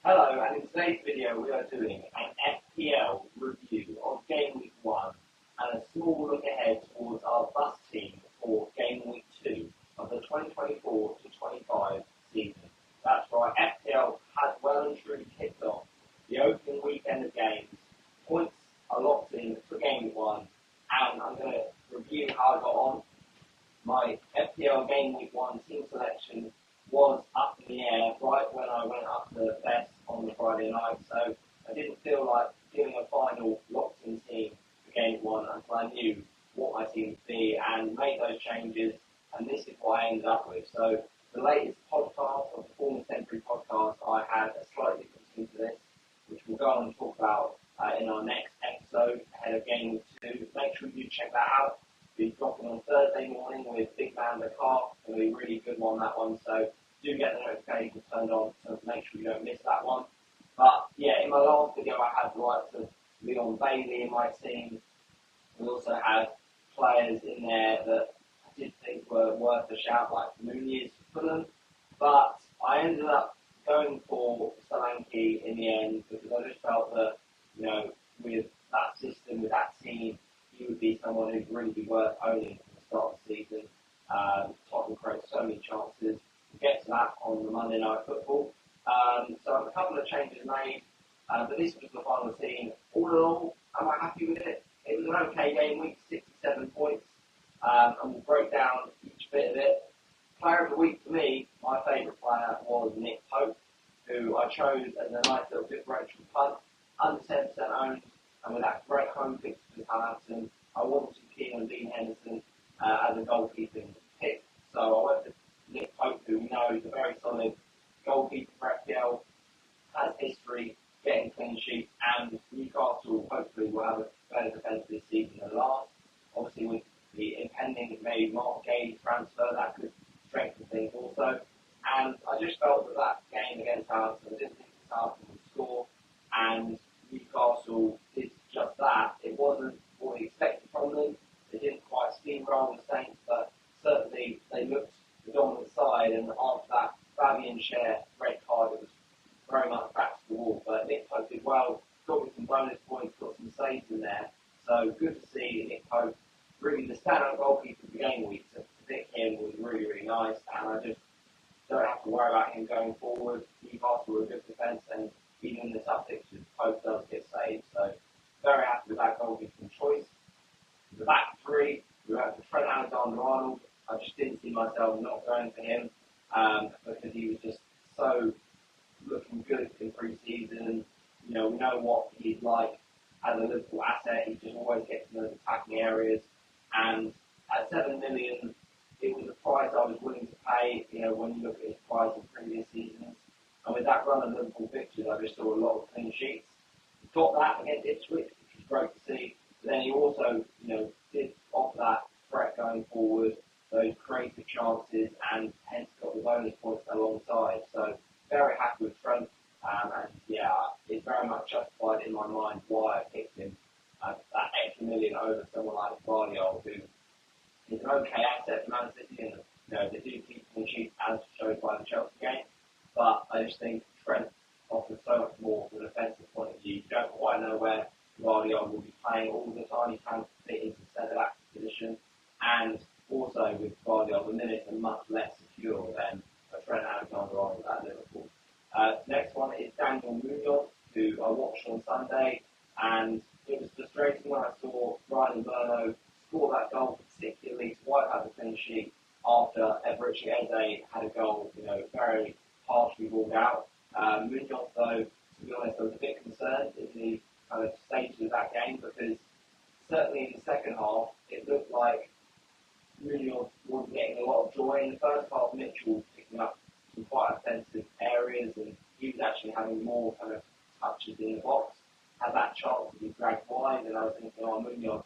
Hello, and in today's video we are doing an FPL review of Game Week 1 and a small look ahead towards our bus team for Game Week 2 of the 2024 to 25 season. That's right, FPL has well and truly kicked off. The opening weekend of games, points are locked in for Game Week 1, and I'm going to review how I got on. My FPL Game Week 1 team selection was up in the air right when I went up to best on the Friday night, so I didn't feel like giving a final locked-in team for Game 1 until I knew what my team would be and made those changes, and this is what I ended up with. So the latest podcast, or Performance Temporary podcast, I had a slightly different team to this, which we'll go on and talk about in our next episode ahead of Game Week 2. Make sure you check that out. We'll be dropping on Thursday morning with Big Man the Car. It's going to be a really good one, that one. So do get the notification turned on to make sure you don't miss that one. But yeah, in my last video I had the likes of Leon Bailey in my team. We also had players in there that I did think were worth a shout, like Nunez for Fulham. But I ended up going for Solanke in the end because I just felt that, with that system, with that team, he would be someone who'd really be worth owning from the start of the season. Tottenham creates so many chances. We'll get to that on the Monday Night Football. So a couple of changes made, but this was the final team. All in all, am I happy with it? It was an okay game week, 67 points, and we'll break down each bit of it. Player of the week for me, my favourite player was Nick Pope, who I chose as a nice little differential punt, under 10% owned, and with that great home fixture for Southampton, I wasn't too keen on Dean Henderson as a goalkeeping pick, so I went for Nick Pope, who we know is a very solid goalkeeper for FPL, has history, getting clean sheets, and Newcastle hopefully will have a better defence this season than last. Obviously, with the impending maybe Mark Gay transfer, that could strengthen things also. And I just felt that game against Southampton, I didn't think Southampton would score, and Newcastle did just that. It wasn't what we expected from them. They didn't quite steamroll the Saints, but certainly they looked the dominant side, and after that Fabian Schär red card, it was very much back to the wall. But Nick Pope did well, got me some bonus points, got some saves in there. So good to see Nick Pope, really the standout goalkeeper of the game week. To pick him was really, really nice, and I just don't have to worry about him going forward. Newcastle were a good defence, and even in the tough fixtures, Pope does get saved. So very happy with that goalkeeping choice. The back three, we went for Trent Alexander-Arnold. I just didn't see myself not going for him because he was just so looking good in pre-season. We know what he's like as a Liverpool asset. He just always gets in those attacking areas. And at 7 million, it was a price I was willing to pay, when you look at his price in previous seasons. And with that run of Liverpool fixtures, I just saw a lot of clean sheets. He got that against Ipswich, which was great to see. But then he also, did offer that threat going forward, those creative chances, and hence got the bonus points alongside. So very happy with Trent, and yeah, it's very much justified in my mind why I picked him. That extra million over someone like Guardiola, who is an okay asset for Man City, and they do keep clean sheets as shown by the Chelsea game. But I just think Trent offers so much more from an offensive point of view. You don't quite know where Guardiola will be playing all the time. He can fit into centre-back position, and also with Guardiola, the minutes are much less secure than a Trent Alexander-Arnold at Liverpool. Next one is Daniel Munoz, who I watched on Sunday, and it was frustrating when I saw Ryan Berno score that goal, particularly to wipe out the clean sheet after Eberechi Eze had a goal, very harshly ruled out. Munoz, though, to be honest, I was a bit concerned in the kind of stages of that game because certainly in the second half, it looked like Munoz wasn't getting a lot of joy. In the first half, Mitchell was picking up some quite offensive areas, and he was actually having more kind of touches in the box. Had that chance to be dragged wide, and I was thinking, Munoz,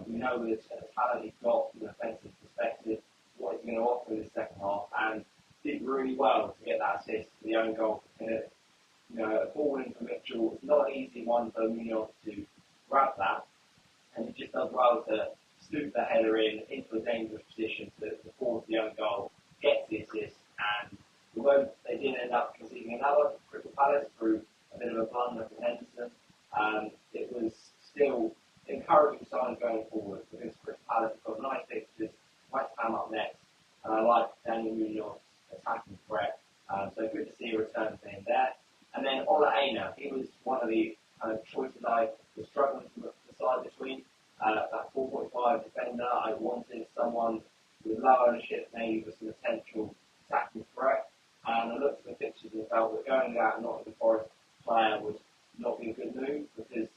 we know the talent he's got from an offensive perspective, what he's going to offer in the second half, and did really well to get that assist for the own goal. A ball in for Mitchell, it's not an easy one for Munoz to grab that, and he just does well to scoop the header into a dangerous position to force the own goal, gets the assist, and although they did end up conceding another Crystal Palace through a bit of a blunder from Henderson, it was still encouraging signs going forward because Crystal Palace have got nice fixtures, West Ham up next, and I like Daniel Munoz's attacking threat. So good to see a return for him there. And then Ola Aina, he was one of the choices I was struggling to decide between. That 4.5 defender, I wanted someone with low ownership, maybe with some potential attacking threat. And I looked at the fixtures and felt that going out and not the Forest player would not be a good move because,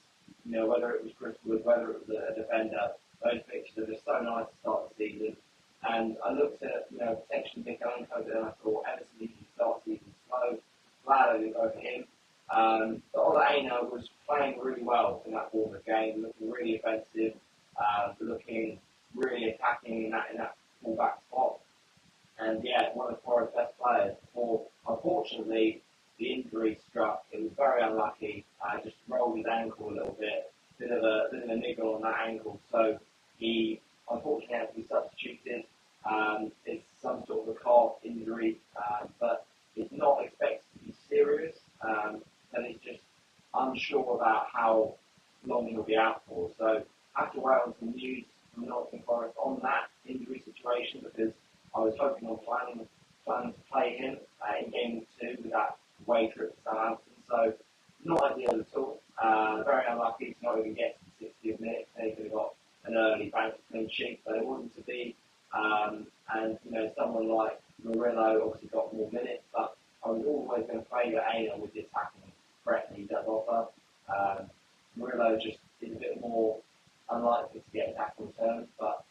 whether it was Chris Wood, whether it was a defender, those fixtures are just so nice to start the season. And I looked at, potentially Nick Anko, and I thought Everton needed to start the season slow. Glad I didn't go for him. But Ola Aina was playing really well in that Bournemouth game, looking really offensive, looking really attacking in that full-back spot. And yeah, one of Forest's best players. Before, unfortunately, the injury struck. It was very unlucky. Just rolled his ankle a little bit. Bit of a niggle on that ankle. So he unfortunately had to be substituted. It's some sort of a calf injury, but it's not expected to be serious. And it's just unsure about how long he'll be out for. So I have to wait on some news from Nottingham Forest on that injury situation because I was hoping on planning to play him in game 2 with that away trip to Southampton. So not ideal at all. Very unlucky to not even get to the 60th minute. They could have got an early bank clean sheet, but it wasn't to be. And someone like Murillo obviously got more minutes, but I was always going to favour Aina with the attacking threat that he does offer. Murillo just is a bit more unlikely to get attacking returns, but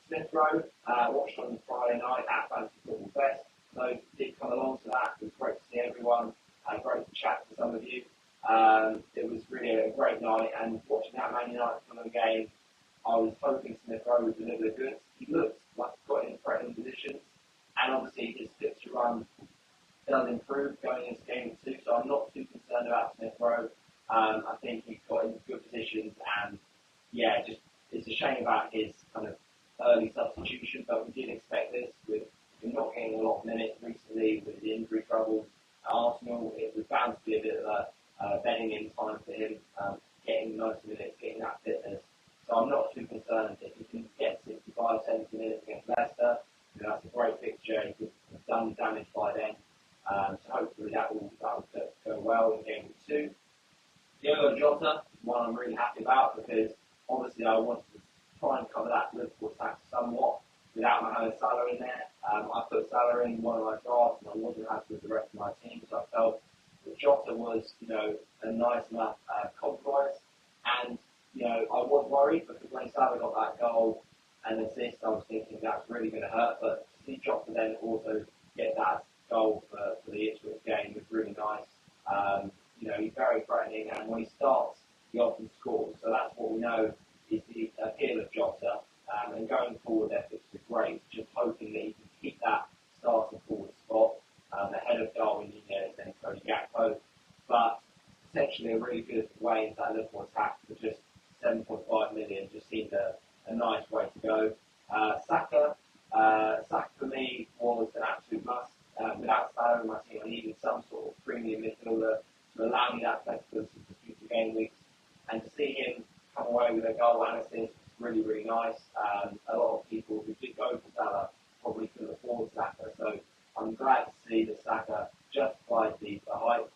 Smith Rowe, watched on Friday night at Fantasy Football Fest. Those did come along to that. It was great to see everyone. Great to chat to some of you. It was really a great night, and watching that Man United Fulham game, I was hoping Smith Rowe would deliver the goods. He looked like he got in threatening positions, and obviously his fixture run does improve going into game 2, so I'm not too concerned about Smith Rowe. I think he's got into good positions, and yeah, just it's a shame about his kind of early substitution, but we did expect this with him not getting a lot of minutes recently with the injury troubles at Arsenal. It was bound to be a bit of a bedding in time for him, getting 90 minutes, getting that fitness. So I'm not too concerned if he can get 65, 70 minutes against Leicester. That's a great fixture. He could have done damage by then. So hopefully that will go well in game 2. Diogo Jota is one I'm really happy about because obviously I wanted to try and cover that Liverpool attack somewhat without Mohamed Salah in there. I put Salah in one of my drafts and I wasn't happy with the rest of my team, so I felt that Jota was, a nice enough compromise. And, I was worried because when Salah got that goal and assist, I was thinking that's really going to hurt. But to see Jota then also get that goal for the Ipswich game was really nice. He's very threatening, and when he starts, he often scores. So that's what we know is the appeal of Jota. And going forward, their fixtures are great. Just hoping that he can keep that starting forward spot ahead of Darwin Núñez and Cody Gakpo. But potentially a really good way into that Liverpool attack for just 7.5 million just seemed a nice way to go. Saka for me was an absolute must. Without Salah in my team, I needed some sort of premium midfielder to allow me that flexibility for future game weeks. And to see him come away with a goal and assist was really, really nice. A lot of people who did go for Salah probably couldn't afford Saka, so I'm glad to see that Saka justified the hype.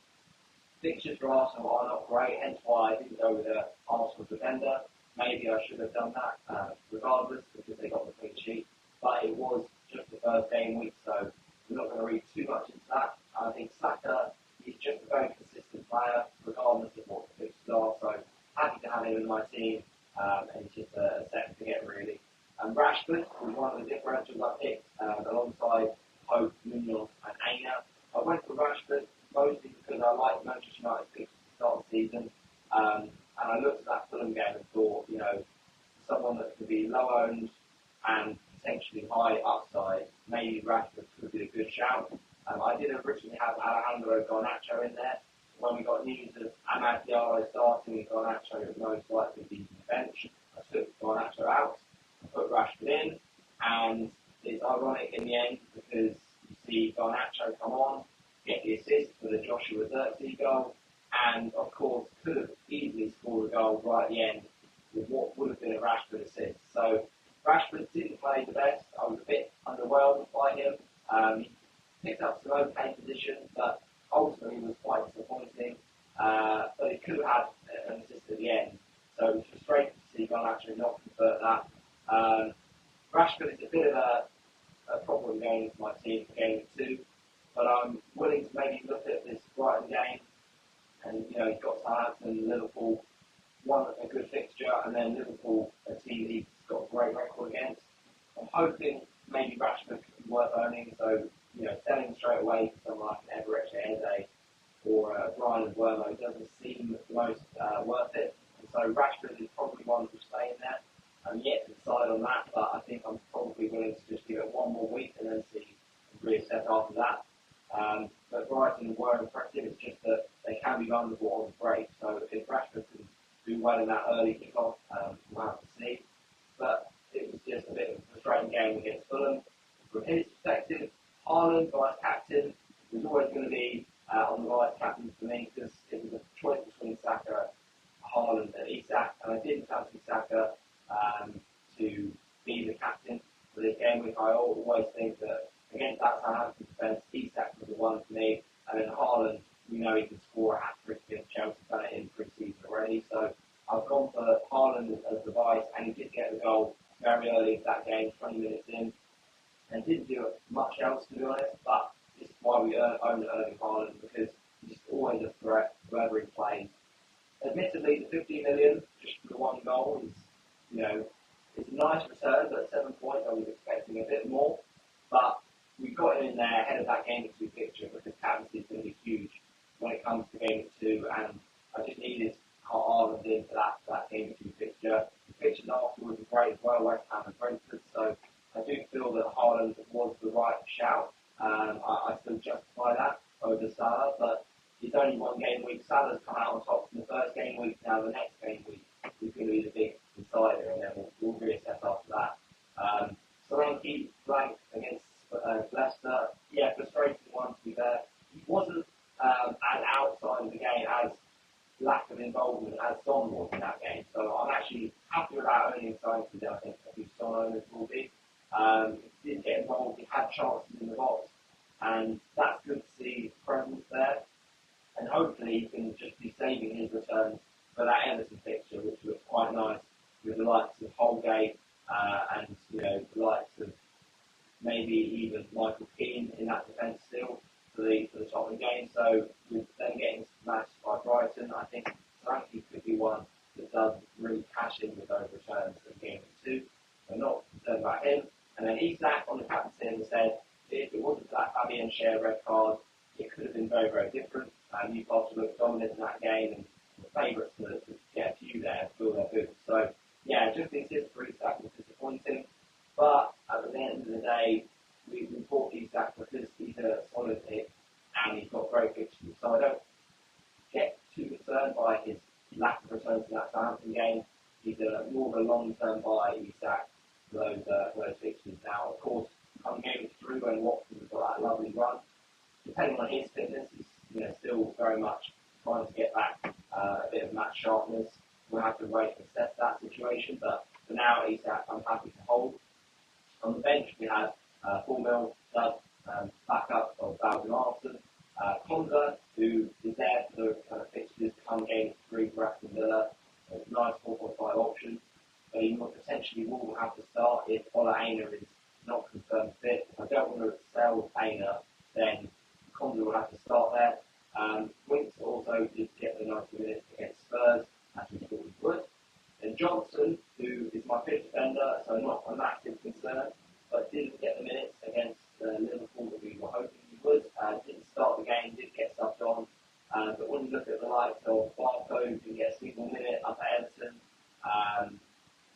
Fixtures for Arsenal are not great, hence why I didn't go with an Arsenal defender. Maybe I should have done that regardless because they got the clean sheet. But it was just the first game week, so we're not going to read too much into that. I think Saka is just a very consistent player, regardless of what the fixtures are. So happy to have him in my team, and it's just a second to get really. Rashford was one of the differentials I picked alongside Pope, Munoz, and Aina. I went for Rashford mostly because I like Manchester United fixtures to start the season, and I looked at that Fulham game and thought, someone that could be low owned and potentially high upside, maybe Rashford could be a good shout. I did originally have Alejandro Garnacho in there. When we got news of Amad Diallo starting and Garnacho would most likely be on the bench, I took Garnacho out and put Rashford in. And it's ironic in the end because you see Garnacho come on, get the assist for the Joshua Zirkzee goal, and of course could have easily scored a goal right at the end with what would have been a Rashford assist. So Rashford didn't play the best. I was a bit underwhelmed by him. He picked up some okay positions, but ultimately was quite disappointing. But he could have had an assist at the end. So it was frustrating to see Garnacho not convert that. Rashford is a bit of a problem going into my team for game 2, but I'm willing to maybe look at this Brighton game, and he's got Southampton, Liverpool, one a good fixture, and then Liverpool, a team he's got a great record against. I'm hoping maybe Rashford could be worth owning, so selling straight away for someone like an Everett Eze or Brian Wermo doesn't seem the most worth it. And so Rashford is probably one to stay in there. I'm yet to decide on that, but I think I'm probably willing to just give it one more week and then see and reassess after that. But Brighton were impressive. It's just that they can be vulnerable on the break. So if Rashford can do well in that early kickoff, we'll have to see. But it was just a bit of a frustrating game against Fulham. From his perspective, Haaland, vice captain, was always going to be on the vice captain for me because it was a choice between Saka, Haaland, and Isak, and I didn't fancy Saka to be the captain for this game. I always think that against that Southampton defence, Isak was the one for me, and then Haaland, he can score a hat-trick against Chelsea, done it in pre-season already. So I've gone for Haaland as the vice, and he did get the goal very early in that game, 20 minutes in, and didn't do much else, to be honest, but this is why we own Erling Haaland, because he's always a threat wherever he plays. Admittedly, the 15 million just for the one goal is, it's a nice return, but 7 points, I was expecting a bit more, but we got him in there ahead of that game 2 picture because captaincy is going to be huge when it comes to game 2, and I just needed Haaland in for that game 2 picture. The pictures afterwards were great as well, West Ham and Brentford, so I do feel that Haaland was the right shout. I still justify that over Salah, but it's only one game week. Salah's come out on top in the first game week. Now the next game week is going to be the big decider, and then we'll reassess after that. Solanke blank against Leicester. Yeah, frustrating one to be fair. He wasn't as outside of the game as lack of involvement as Son was in that game. So I'm actually happy about owning Solanke than I think a few Son owners will be. He did get involved. He had chances in the box, and that's good to see his presence there. And hopefully he can just be saving his returns for that Everton fixture, which looks quite nice with the likes of Holgate and the likes of maybe even Michael Keane in that defence still for the Tottenham game. So with them getting smashed by Brighton, I think Solanke could be one that does really cash in with those returns in game 2. I'm not concerned about him. And then Isak on the captaincy said if it wasn't for that Fabian Schär red card, it could have been very, very different. Newcastle looked dominant in that game, and the favourites to get a few there, fill their boots. So, yeah, just the assist for Isak was disappointing. But at the end of the day, we bought Isak because he's a solid hit and he's got great fixtures. So I don't get too concerned by his lack of returns in that Southampton game. He's more of a long-term buy, Isak, for those fixtures. Now, of course, come game 3 when Watford has got that lovely run, depending on his fitness, he's still very much trying to get back a bit of match sharpness. We'll have to wait and assess that situation, but for now, Isak, I'm happy to hold. On the bench, we had 4 mil backup of Bowden Arson, Konza, who is there for the kind of fixtures come game 3 for Aston Villa. Nice 4.5 option, but he potentially will have to start if Ola Aina is not confirmed fit. If I don't want to sell Aina, then Konza will have to start there. Winks also did get the 90 minutes against Spurs, as we thought he would. And Johnson, who is my 5th defender, so not a massive concern, but didn't get the minutes against Liverpool that we were hoping he would. Didn't start the game, did get subbed on. But when you look at the likes of Barco, who get a single minute up at Everton,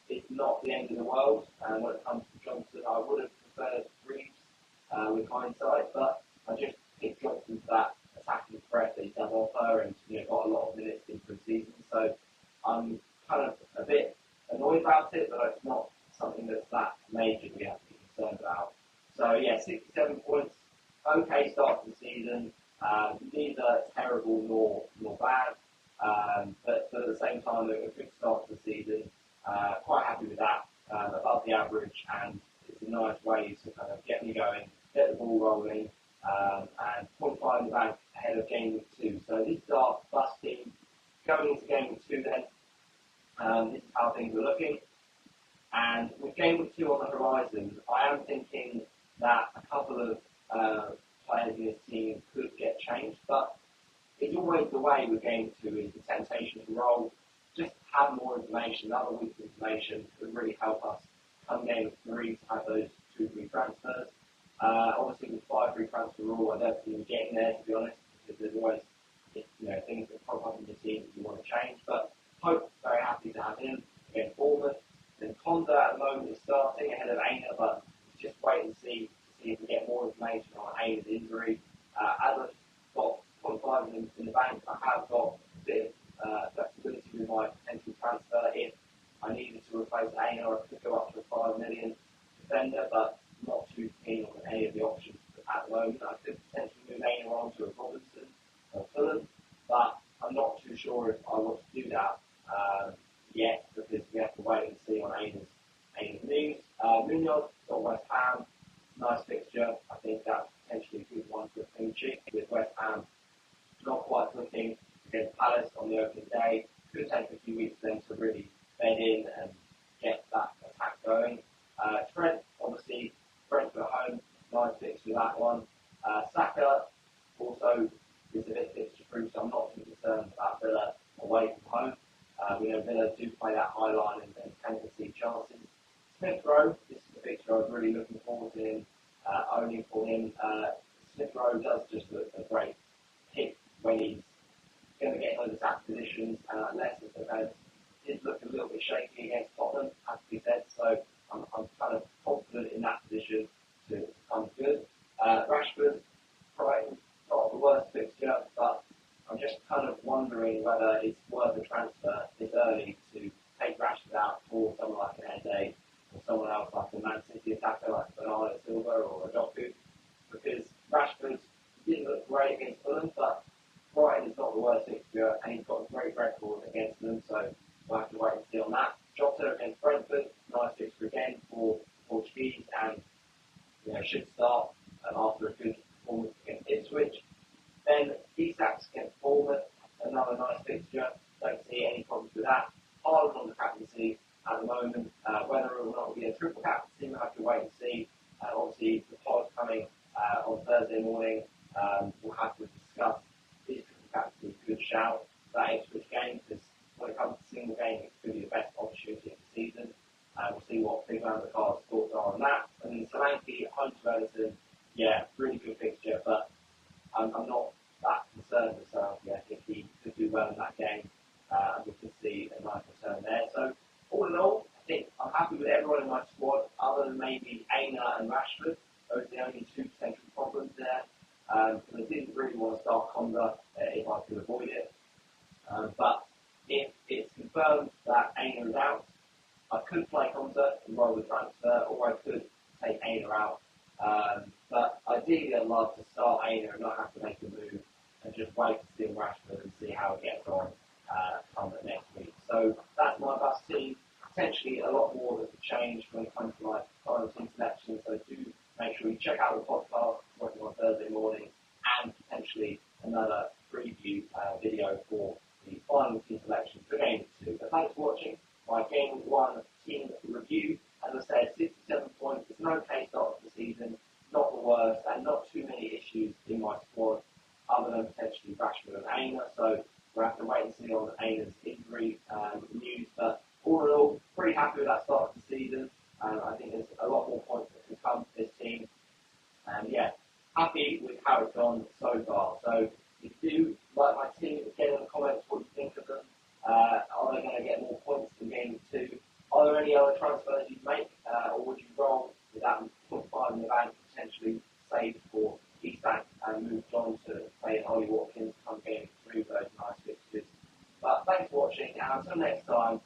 it's not the end of the world. When it comes to Johnson, I would have preferred Reeves with hindsight, but I just picked Johnson for that attacking threat that he does offer, and got a lot of minutes in pre-season. So I'm kind of a bit annoyed about it, but it's not something that's that major we have to be concerned about. So yeah, 67 points. time, a good start to the season. Quite happy with that, above the average, and it's a nice way to kind of get me going, get the ball rolling, and 0.5 in the bank ahead of game week 2. So this is our bus team going into game week 2 then. This is how things are looking. And with game week 2 on the horizon, I am thinking that a couple of players in this team could get changed, but it's always the way with game 2 is the temptation to roll. Just have more information, another week's information could really help us come game 3 to have those 2 free transfers. Obviously with 5 free transfer rule, I don't think we're getting there, to be honest, because there's always things that pop up in the team that you want to change. But Hope, very happy to have him against Bournemouth. Then Konda at the moment is starting ahead of Aina, but just wait and see if we get more information on Aina's injury. As I've got 0.5 in the bank, I have got a bit of flexibility with my potential transfer. If I needed to replace Aina, I could go up to a 5 million defender, but not too keen on any of the options at the moment. I could potentially move Aina on to a Robinson or Fulham, but I'm not too sure if I want to do that yet, because we have to wait and see on Aina's news. Munoz got West Ham, nice fixture. I think that's potentially a good one for a clean sheet with West Ham not quite clicking against Palace on the opening day. Could take a few weeks for them to really bed in and get that attack going. Trent, obviously, Brentford at home, nice fixture that one. Saka also is a bit fixture proof, so I'm not too concerned about Villa away from home. We know Villa do play that high line and can concede chances. Smith Rowe, this is the fixture I was really looking forward to him owning for him. Smith Rowe does just look a great pick when he's going to get those attack positions. Leicester's defence did look a little bit shaky against Tottenham, has to be said, so I'm kind of confident in that position to come good. Rashford, Brighton, not the worst fixture, but I'm just kind of wondering whether it's worth a transfer this early to take Rashford out for someone like an Eze or someone else like a Man City attacker like Bernardo Silva or a Doku, because Rashford didn't look great against Fulham, but Brighton is not the worst fixture and he's got a great record against them, so we'll have to wait and see on that. Jota against Brentford, nice fixture again for Portuguese, and should start after a good performance against Ipswich. Then Isak's against Bournemouth, another nice fixture. Don't see any problems with that. Haaland on the captaincy at the moment. Whether or not it'll be a triple captaincy, we'll have to wait and see. Obviously, the pod coming on Thursday morning. We'll have to discuss this triple captaincy. Good shout for that Ipswich game, because when it comes to single game, it's going to be the best opportunity of the season. We'll see what Big Man of the Card's thoughts are on that. And then Solanke home to Everton. Yeah, really good fixture, but I'm not that concerned with Solanke. I think he could do well in that game, and we could see a nice return there. So, all in all, I think I'm happy with everyone in my squad, other than maybe Aina and Rashford. Those are the only 2 potential problems there. I didn't really want to start Konda if I could avoid it. But if it's confirmed that Aina is out, I could play Konda and roll the transfer, or I could take Aina out. But ideally, I'd love to start Aina and not have to make a move and just wait to see Rashford and see how it gets on come the next week. So that's my bus team. Potentially a lot more that could change when it comes to my final team selection. So do make sure you check out the podcast working on Thursday morning, and potentially another preview video for the final team selection for game 2. But thanks for watching my game 1 team review. As I said, 67 points. It's an okay start to the season, not the worst, and not too many issues in my squad other than potentially Rashford and Aina. So we'll have to wait and see on Aina's injury news. But all in all, pretty happy with that start to the season. I think there's a lot more points that can come to this team. And yeah, happy with how it's gone so far. So if you do like my team, get in the comments what you think of them. Are they going to get more points in game 2? Are there any other transfers you'd make, or would you roll with that 0.5 in the bank, potentially save for Isak and move on to play Ollie Watkins come game 3 of those nice fixtures? But thanks for watching, and until next time,